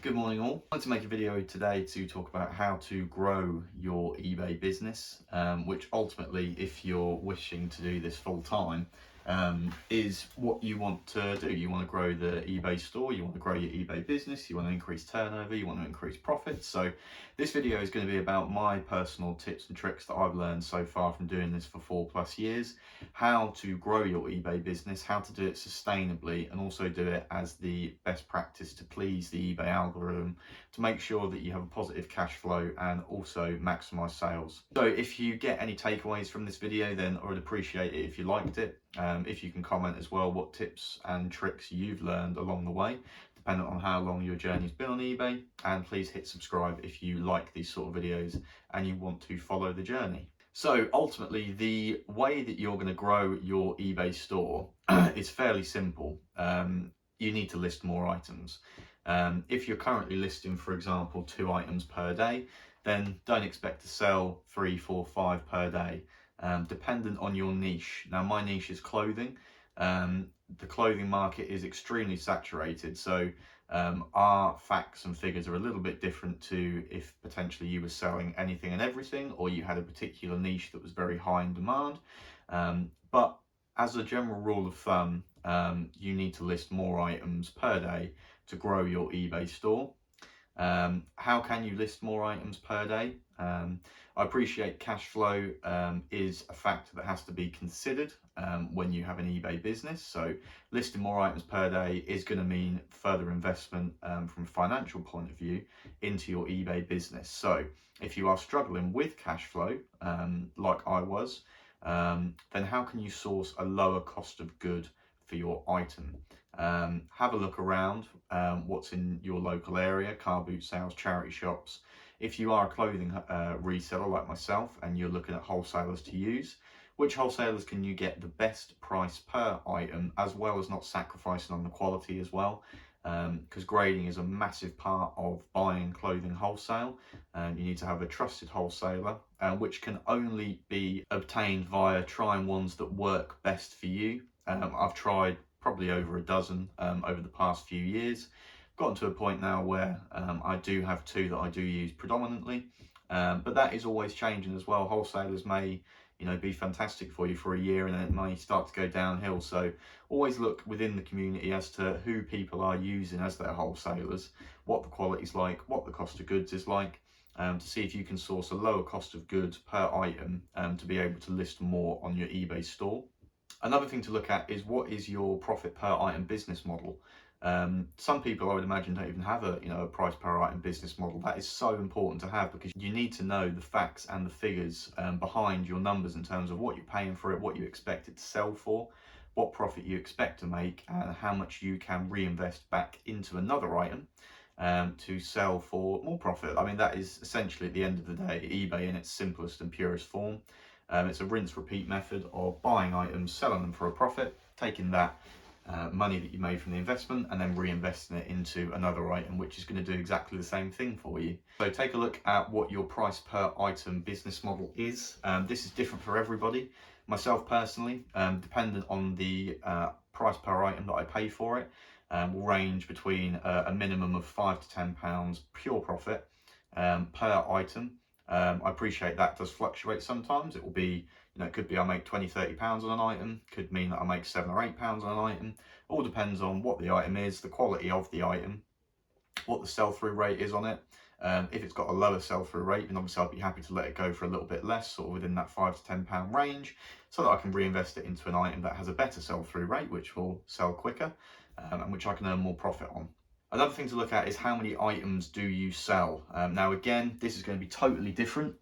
Good morning all. I wanted to make a video today to talk about how to grow your eBay business, which ultimately, if you're wishing to do this full time, is what you want to do. You want to grow the eBay store, you want to grow your eBay business, you want to increase turnover, you want to increase profits. So this video is going to be about my personal tips and tricks that I've learned so far from doing this for 4+ years, how to grow your eBay business, how to do it sustainably, and also do it as the best practice to please the eBay algorithm, to make sure that you have a positive cash flow and also maximize sales. So if you get any takeaways from this video, then I would appreciate it if you liked it. If you can comment as well what tips and tricks you've learned along the way, depending on how long your journey's been on eBay. And please hit subscribe if you like these sort of videos and you want to follow the journey. So ultimately, the way that you're going to grow your eBay store is fairly simple. You need to list more items. If you're currently listing, for example, 2 items per day, then don't expect to sell 3, 4, 5 per day, dependent on your niche. Now, my niche is clothing. The clothing market is extremely saturated, so our facts and figures are a little bit different to if potentially you were selling anything and everything, or you had a particular niche that was very high in demand. But as a general rule of thumb, you need to list more items per day to grow your eBay store. How can you list more items per day? I appreciate cash flow is a factor that has to be considered when you have an eBay business. So listing more items per day is going to mean further investment from a financial point of view into your eBay business. So if you are struggling with cash flow, like I was, then how can you source a lower cost of good for your item? Have a look around what's in your local area, car boot sales, charity shops. If you are a clothing reseller like myself and you're looking at wholesalers to use, which wholesalers can you get the best price per item, as well as not sacrificing on the quality as well? Because grading is a massive part of buying clothing wholesale. You need to have a trusted wholesaler, which can only be obtained via trying ones that work best for you. I've tried probably over a dozen over the past few years. Gotten to a point now where I do have 2 that I do use predominantly, but that is always changing as well. Wholesalers may, be fantastic for you for a year and then it may start to go downhill. So always look within the community as to who people are using as their wholesalers, what the quality's like, what the cost of goods is like, to see if you can source a lower cost of goods per item to be able to list more on your eBay store. Another thing to look at is what is your profit per item business model. Some people, I would imagine, don't even have a price per item business model. That is so important to have because you need to know the facts and the figures behind your numbers in terms of what you're paying for it, what you expect it to sell for, what profit you expect to make, and how much you can reinvest back into another item to sell for more profit. I mean, that is essentially, at the end of the day, eBay in its simplest and purest form. It's a rinse repeat method of buying items, selling them for a profit, taking that money that you made from the investment and then reinvesting it into another item, which is going to do exactly the same thing for you. So take a look at what your price per item business model is. This is different for everybody. Myself personally, dependent on the price per item that I pay for it, will range between a minimum of £5 to £10 pure profit per item. I appreciate that does fluctuate sometimes. It will be, it could be I make £20, £30 on an item, could mean that I make £7 or £8 on an item. All depends on what the item is, the quality of the item, what the sell-through rate is on it. If it's got a lower sell-through rate, then obviously I'd be happy to let it go for a little bit less, sort of within that £5 to £10 range, so that I can reinvest it into an item that has a better sell-through rate, which will sell quicker, and which I can earn more profit on. Another thing to look at is how many items do you sell? Now again, this is going to be totally different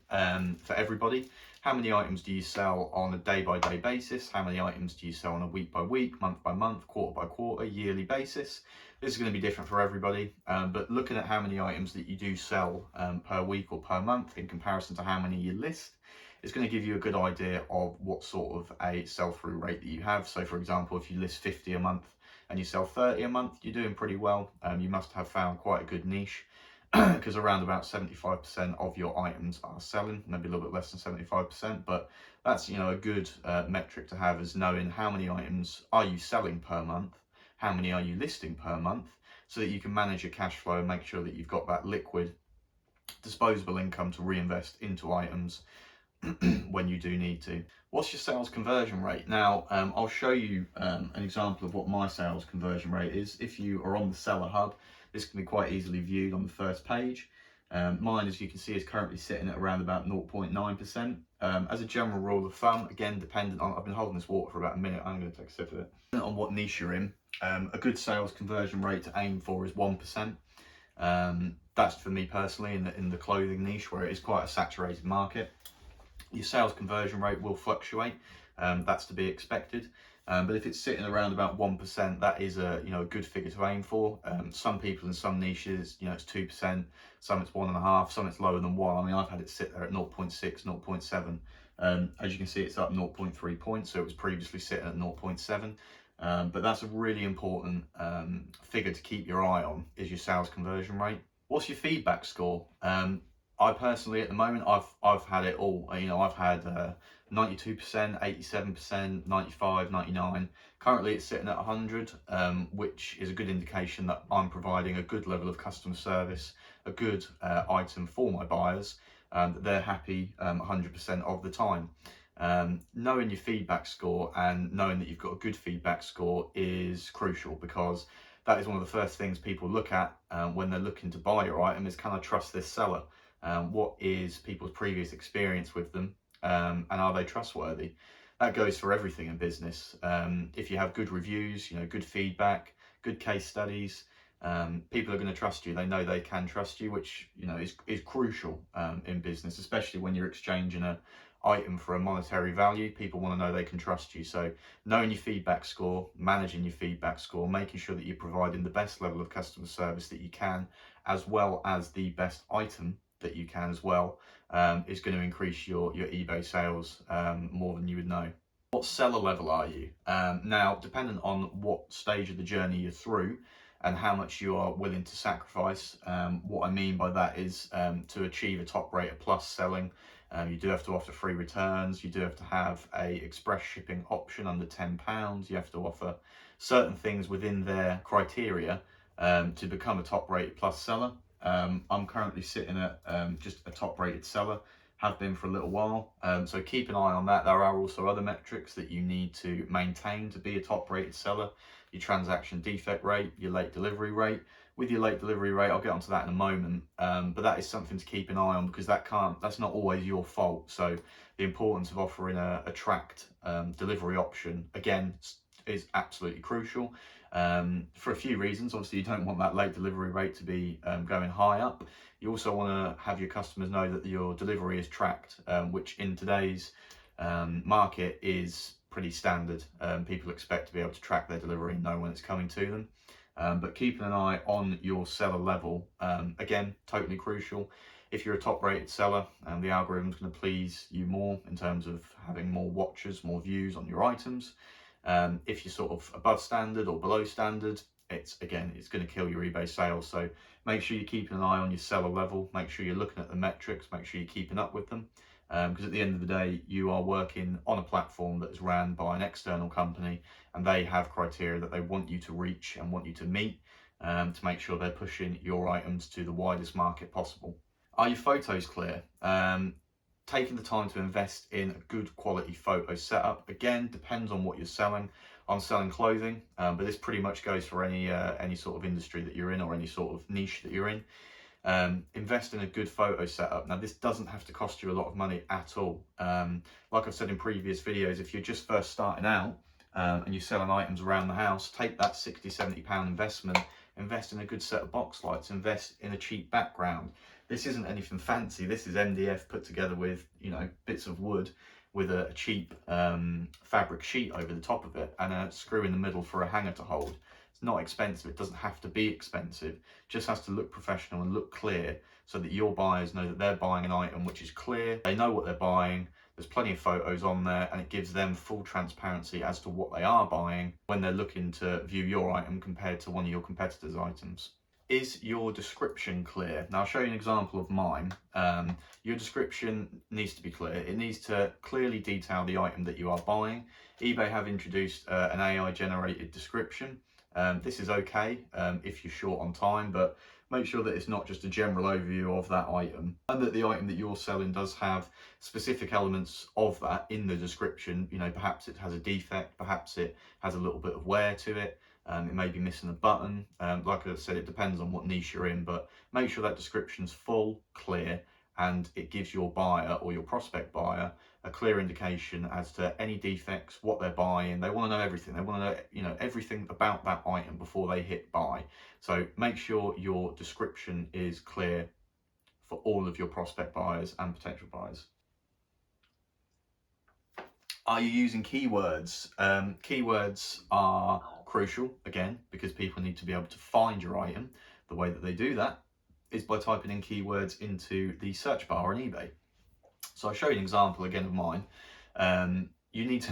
for everybody. How many items do you sell on a day-by-day basis? How many items do you sell on a week-by-week, month-by-month, quarter-by-quarter, yearly basis? This is going to be different for everybody, but looking at how many items that you do sell per week or per month in comparison to how many you list, it's going to give you a good idea of what sort of a sell-through rate that you have. So for example, if you list 50 a month and you sell 30 a month, you're doing pretty well. You must have found quite a good niche because around about 75% of your items are selling, maybe a little bit less than 75%, but that's, a good metric to have, is knowing how many items are you selling per month, how many are you listing per month, so that you can manage your cash flow and make sure that you've got that liquid disposable income to reinvest into items when you do need to. What's your sales conversion rate? Now, I'll show you an example of what my sales conversion rate is. If you are on the Seller Hub, this can be quite easily viewed on the first page. Mine, as you can see, is currently sitting at around about 0.9%. As a general rule of thumb, again, dependent on, I've been holding this water for about a minute, I'm going to take a sip of it. Depending on what niche you're in, a good sales conversion rate to aim for is 1%. That's for me personally in the clothing niche, where it is quite a saturated market. Your sales conversion rate will fluctuate, that's to be expected. But if it's sitting around about 1%, that is a a good figure to aim for. Some people in some niches, it's 2%, some it's 1.5%, some it's lower than 1. I mean, I've had it sit there at 0.6, 0.7. As you can see, it's up 0.3 points, so it was previously sitting at 0.7. But that's a really important figure to keep your eye on, is your sales conversion rate. What's your feedback score? I personally, at the moment, I've had it all. I've had 92%, 87%, 95, 99. Currently, it's sitting at 100, which is a good indication that I'm providing a good level of customer service, a good item for my buyers, that they're happy 100% of the time. Knowing your feedback score and knowing that you've got a good feedback score is crucial, because that is one of the first things people look at when they're looking to buy your item, is, can I trust this seller? What is people's previous experience with them, and are they trustworthy? That goes for everything in business. If you have good reviews, good feedback, good case studies, people are going to trust you. They know they can trust you, which is crucial in business, especially when you're exchanging an item for a monetary value. People want to know they can trust you. So knowing your feedback score, managing your feedback score, making sure that you're providing the best level of customer service that you can, as well as the best item that you can as well, is going to increase your eBay sales more than you would know. What seller level are you? Now, depending on what stage of the journey you're through and how much you are willing to sacrifice, what I mean by that is, to achieve a top rate of plus selling, you do have to offer free returns, you do have to have a express shipping option under £10, you have to offer certain things within their criteria to become a top rated plus seller. I'm currently sitting at just a top rated seller, have been for a little while, so keep an eye on that. There are also other metrics that you need to maintain to be a top rated seller: your transaction defect rate, your late delivery rate. With your late delivery rate, I'll get onto that in a moment, but that is something to keep an eye on, because that's not always your fault. So the importance of offering a tracked delivery option, again, is absolutely crucial, for a few reasons. Obviously, you don't want that late delivery rate to be going high up. You also want to have your customers know that your delivery is tracked, which in today's market is pretty standard. People expect to be able to track their delivery and know when it's coming to them. But keeping an eye on your seller level, again, totally crucial. If you're a top rated seller, the algorithm's going to please you more in terms of having more watchers, more views on your items. If you're sort of above standard or below standard, it's going to kill your eBay sales. So make sure you're keeping an eye on your seller level, make sure you're looking at the metrics, make sure you're keeping up with them, because at the end of the day, you are working on a platform that is ran by an external company, and they have criteria that they want you to reach and want you to meet, to make sure they're pushing your items to the widest market possible. Are your photos clear? Taking the time to invest in a good quality photo setup, again, depends on what you're selling. I'm selling clothing, but this pretty much goes for any sort of industry that you're in, or any sort of niche that you're in. Invest in a good photo setup. Now, this doesn't have to cost you a lot of money at all. Like I've said in previous videos, if you're just first starting out and you're selling items around the house, take that £60–70 investment, invest in a good set of box lights, invest in a cheap background. This isn't anything fancy. This is MDF put together with bits of wood with a cheap fabric sheet over the top of it, and a screw in the middle for a hanger to hold. It's not expensive. It doesn't have to be expensive. It just has to look professional and look clear, so that your buyers know that they're buying an item which is clear. They know what they're buying. There's plenty of photos on there, and it gives them full transparency as to what they are buying when they're looking to view your item compared to one of your competitors' items. Is your description clear? Now, I'll show you an example of mine. Your description needs to be clear. It needs to clearly detail the item that you are buying. eBay have introduced an AI generated description. This is okay if you're short on time, but make sure that it's not just a general overview of that item, and that the item that you're selling does have specific elements of that in the description. You know, perhaps it has a defect, perhaps it has a little bit of wear to it. It may be missing a button. Like I said, it depends on what niche you're in, but make sure that description's full, clear, and it gives your buyer or your prospect buyer a clear indication as to any defects, what they're buying. They want to know everything. They want to know, you know, everything about that item before they hit buy. So make sure your description is clear for all of your prospect buyers and potential buyers. Are you using keywords? Keywords are crucial, again, because people need to be able to find your item. The way that they do that is by typing in keywords into the search bar on eBay. So I'll show you an example again of mine. You need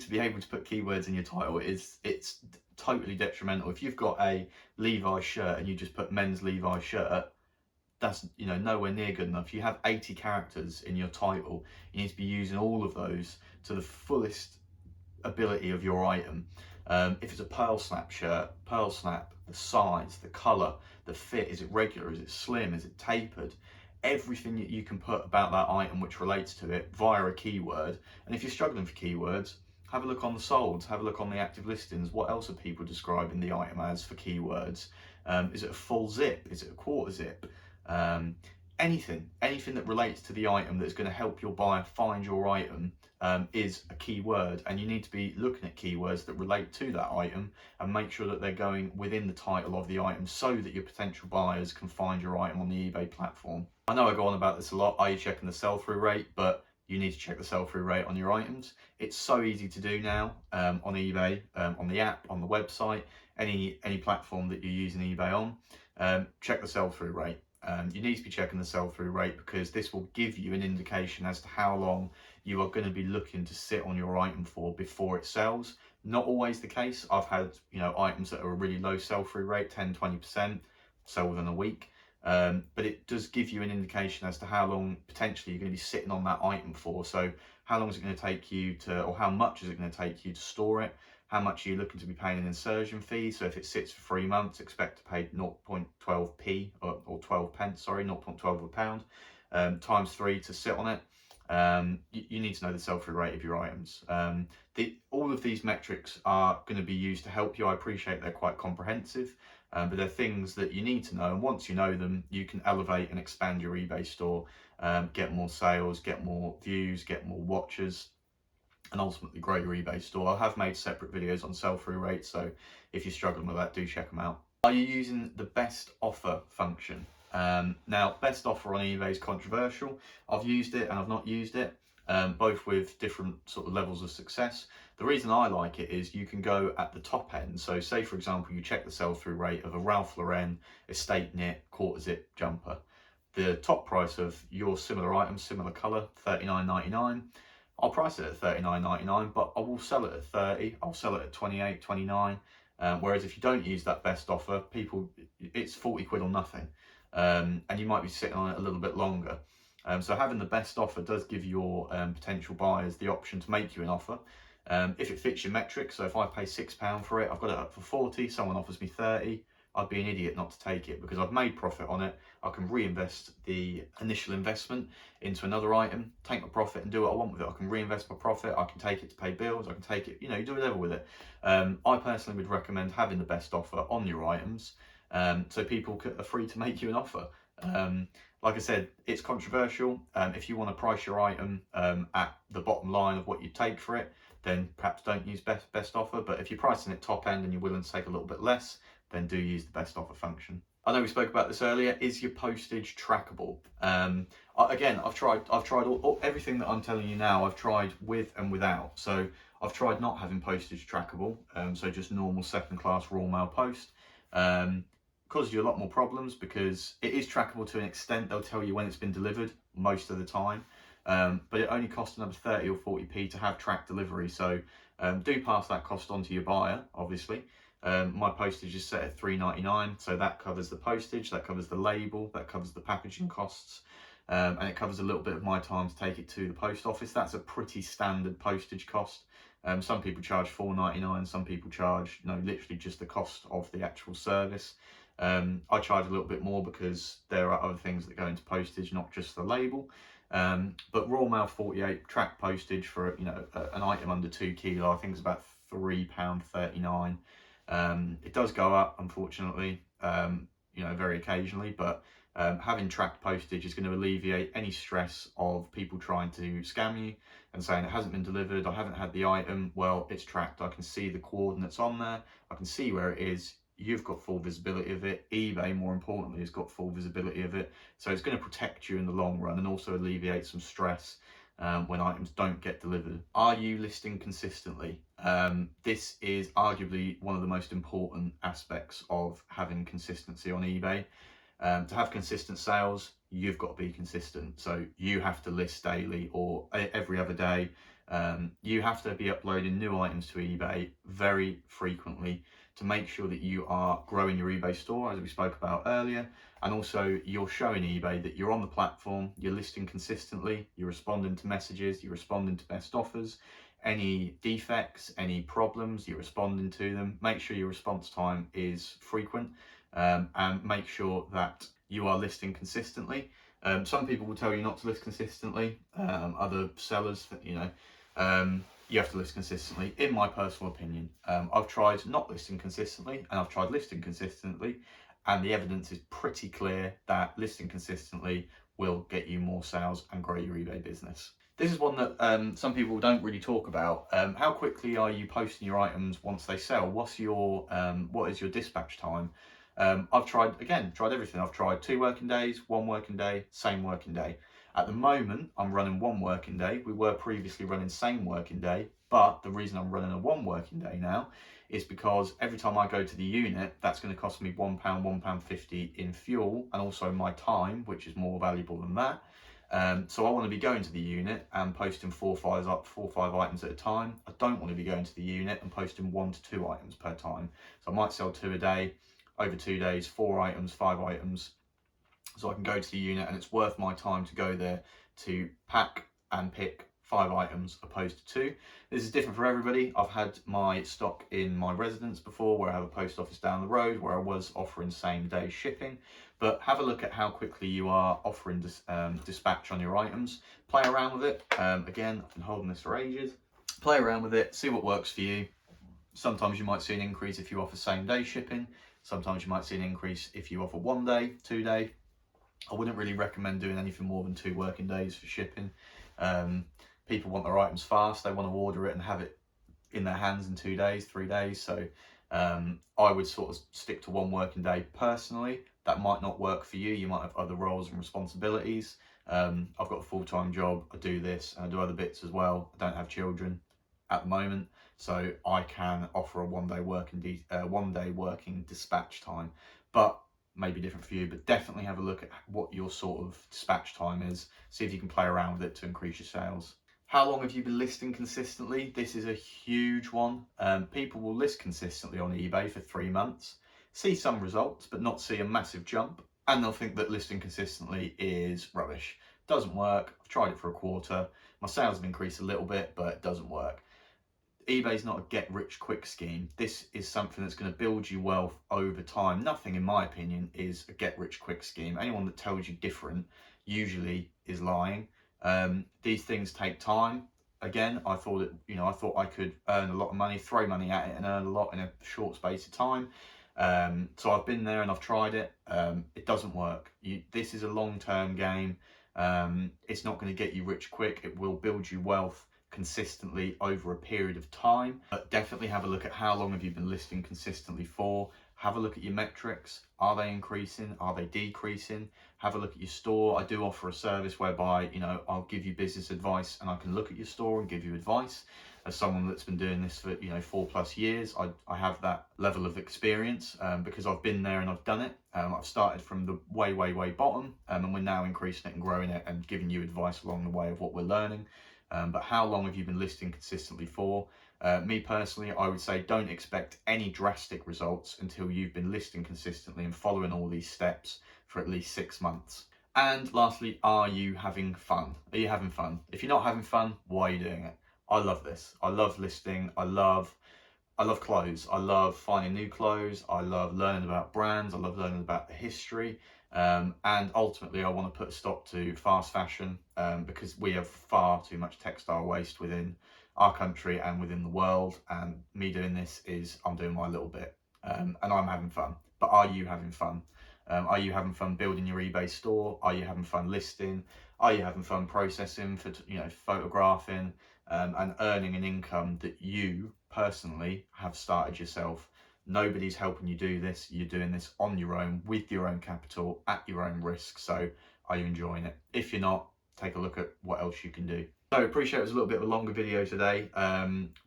to be able to put keywords in your title. It's totally detrimental. If you've got a Levi's shirt and you just put men's Levi's shirt, that's, you know, nowhere near good enough. You have 80 characters in your title. You need to be using all of those to the fullest ability of your item. If it's a pearl snap shirt, pearl snap, the size, the colour, the fit, is it regular, is it slim, is it tapered? Everything that you can put about that item which relates to it via a keyword. And if you're struggling for keywords, have a look on the solds, have a look on the active listings. What else are people describing the item as for keywords? Is it a full zip? Is it a quarter zip? Anything that relates to the item that's going to help your buyer find your item is a keyword, and you need to be looking at keywords that relate to that item and make sure that they're going within the title of the item so that your potential buyers can find your item on the eBay platform. I know I go on about this a lot. Are you checking the sell-through rate? But you need to check the sell-through rate on your items. It's so easy to do now on eBay, on the app, on the website, any platform that you're using eBay on. Check the sell-through rate. You need to be checking the sell-through rate because this will give you an indication as to how long you are going to be looking to sit on your item for before it sells. Not always the case. I've had, you know, items that are a really low sell-through rate, 10-20%, sell within a week. But it does give you an indication as to how long potentially you're going to be sitting on that item for. So how long is it going to take you to, or how much is it going to take you to store it? How much are you looking to be paying an insertion fee? So if it sits for 3 months, expect to pay 0.12p or 12 pence, sorry, 0.12 of a pound, times 3 to sit on it. You need to know the sell-through rate of your items. All of these metrics are going to be used to help you. I appreciate they're quite comprehensive, but they're things that you need to know. And once you know them, you can elevate and expand your eBay store, get more sales, get more views, get more watchers, and ultimately grow your eBay store. I have made separate videos on sell-through rates, so if you're struggling with that, do check them out. Are you using the best offer function? Now, best offer on eBay is controversial. I've used it and I've not used it, both with different sort of levels of success. The reason I like it is you can go at the top end. So say, for example, you check the sell-through rate of a Ralph Lauren estate knit quarter zip jumper. The top price of your similar item, similar colour, $39.99. I'll price it at $39.99, but I will sell it at 30. I'll sell it at 28, 29. Whereas if you don't use that best offer, it's 40 quid or nothing. And you might be sitting on it a little bit longer. So having the best offer does give your potential buyers the option to make you an offer. If it fits your metrics, so if I pay £6 for it, I've got it up for 40, someone offers me 30, I'd be an idiot not to take it because I've made profit on it. I can reinvest the initial investment into another item, take my profit and do what I want with it. I can reinvest my profit, I can take it to pay bills, I can take it, you know, do whatever with it. I personally would recommend having the best offer on your items so people are free to make you an offer. Like I said, it's controversial. If you want to price your item at the bottom line of what you take for it, then perhaps don't use best offer. But if you're pricing it top end and you're willing to take a little bit less, then do use the best offer function. I know we spoke about this earlier. Is your postage trackable? Again, I've tried everything that I'm telling you now. I've tried with and without. So I've tried not having postage trackable. So just normal second class raw mail post. Causes you a lot more problems because it is trackable to an extent. They'll tell you when it's been delivered most of the time, but it only costs another 30 or 40p to have tracked delivery. So do pass that cost on to your buyer, obviously. My postage is set at $3.99, so that covers the postage, that covers the label, that covers the packaging costs, and it covers a little bit of my time to take it to the post office. That's a pretty standard postage cost. Some people charge $4.99, some people charge, literally just the cost of the actual service. I charge a little bit more because there are other things that go into postage, not just the label. But Royal Mail 48 track postage for an item under 2 kilo, I think it's about £3.39. It does go up, unfortunately, very occasionally, but having tracked postage is going to alleviate any stress of people trying to scam you and saying it hasn't been delivered, I haven't had the item. Well, it's tracked. I can see the coordinates on there. I can see where it is. You've got full visibility of it. eBay, more importantly, has got full visibility of it. So it's going to protect you in the long run and also alleviate some stress when items don't get delivered. Are you listing consistently? This is arguably one of the most important aspects of having consistency on eBay. To have consistent sales, you've got to be consistent. So you have to list daily or every other day. You have to be uploading new items to eBay very frequently to make sure that you are growing your eBay store, as we spoke about earlier, and also you're showing eBay that you're on the platform, you're listing consistently, you're responding to messages, you're responding to best offers, any defects, any problems, you're responding to them. Make sure your response time is frequent, and make sure that you are listing consistently. Some people will tell you not to list consistently. Other sellers, you have to list consistently. In my personal opinion, I've tried not listing consistently and I've tried listing consistently, and the evidence is pretty clear that listing consistently will get you more sales and grow your eBay business. This is one that some people don't really talk about. How quickly are you posting your items once they sell? What is your dispatch time? I've tried everything. I've tried 2 working days, 1 working day, same working day. At the moment, I'm running 1 working day. We were previously running same working day, but the reason I'm running a 1 working day now is because every time I go to the unit, that's going to cost me £1, £1.50 in fuel, and also my time, which is more valuable than that. So I want to be going to the unit and posting 4 or 5 items at a time. I don't want to be going to the unit and posting 1 to 2 items per time. So I might sell 2 a day, over 2 days, 4 items, 5 items. So I can go to the unit and it's worth my time to go there to pack and pick 5 items opposed to 2. This is different for everybody. I've had my stock in my residence before where I have a post office down the road where I was offering same day shipping. But have a look at how quickly you are offering dispatch on your items. Play around with it. Again, I've been holding this for ages. Play around with it, see what works for you. Sometimes you might see an increase if you offer same day shipping. Sometimes you might see an increase if you offer 1 day, 2 day. I wouldn't really recommend doing anything more than 2 working days for shipping. People want their items fast. They want to order it and have it in their hands in 2 days, 3 days. So I would sort of stick to 1 working day personally. That might not work for you. You might have other roles and responsibilities. I've got a full-time job. I do this and I do other bits as well. I don't have children at the moment, so I can offer a 1 day working dispatch time. But maybe different for you, but definitely have a look at what your sort of dispatch time is. See if you can play around with it to increase your sales. How long have you been listing consistently? This is a huge one. People will list consistently on eBay for 3 months, see some results, but not see a massive jump. And they'll think that listing consistently is rubbish. Doesn't work. I've tried it for a quarter. My sales have increased a little bit, but it doesn't work. eBay's not a get-rich-quick scheme. This is something that's going to build you wealth over time. Nothing, in my opinion, is a get-rich-quick scheme. Anyone that tells you different usually is lying. These things take time. Again, I thought I could earn a lot of money, throw money at it, and earn a lot in a short space of time. So I've been there and I've tried it. It doesn't work. This is a long-term game. It's not going to get you rich quick. It will build you wealth consistently over a period of time. But definitely have a look at how long have you been listing consistently for. Have a look at your metrics. Are they increasing? Are they decreasing? Have a look at your store. I do offer a service whereby I'll give you business advice and I can look at your store and give you advice. As someone that's been doing this for 4+ years, I have that level of experience because I've been there and I've done it. I've started from the way bottom, and we're now increasing it and growing it and giving you advice along the way of what we're learning. But how long have you been listing consistently for? Me personally, I would say don't expect any drastic results until you've been listing consistently and following all these steps for at least 6 months. And lastly, are you having fun? Are you having fun? If you're not having fun, why are you doing it? I love this. I love listing. I love clothes. I love finding new clothes. I love learning about brands. I love learning about the history. And ultimately, I want to put a stop to fast fashion because we have far too much textile waste within our country and within the world. And me doing this is I'm doing my little bit, and I'm having fun. But are you having fun? Are you having fun building your eBay store? Are you having fun listing? Are you having fun processing for photographing? And earning an income that you personally have started yourself. Nobody's helping you do this. You're doing this on your own, with your own capital, at your own risk. So are you enjoying it? If you're not, take a look at what else you can do. So I appreciate it was a little bit of a longer video today.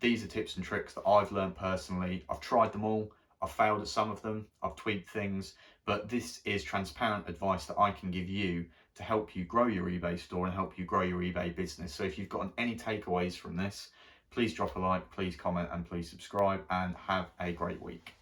These are tips and tricks that I've learned personally. I've tried them all. I've failed at some of them. I've tweaked things, but this is transparent advice that I can give you to help you grow your eBay store and help you grow your eBay business. So if you've got any takeaways from this, please drop a like, please comment, and please subscribe, and have a great week.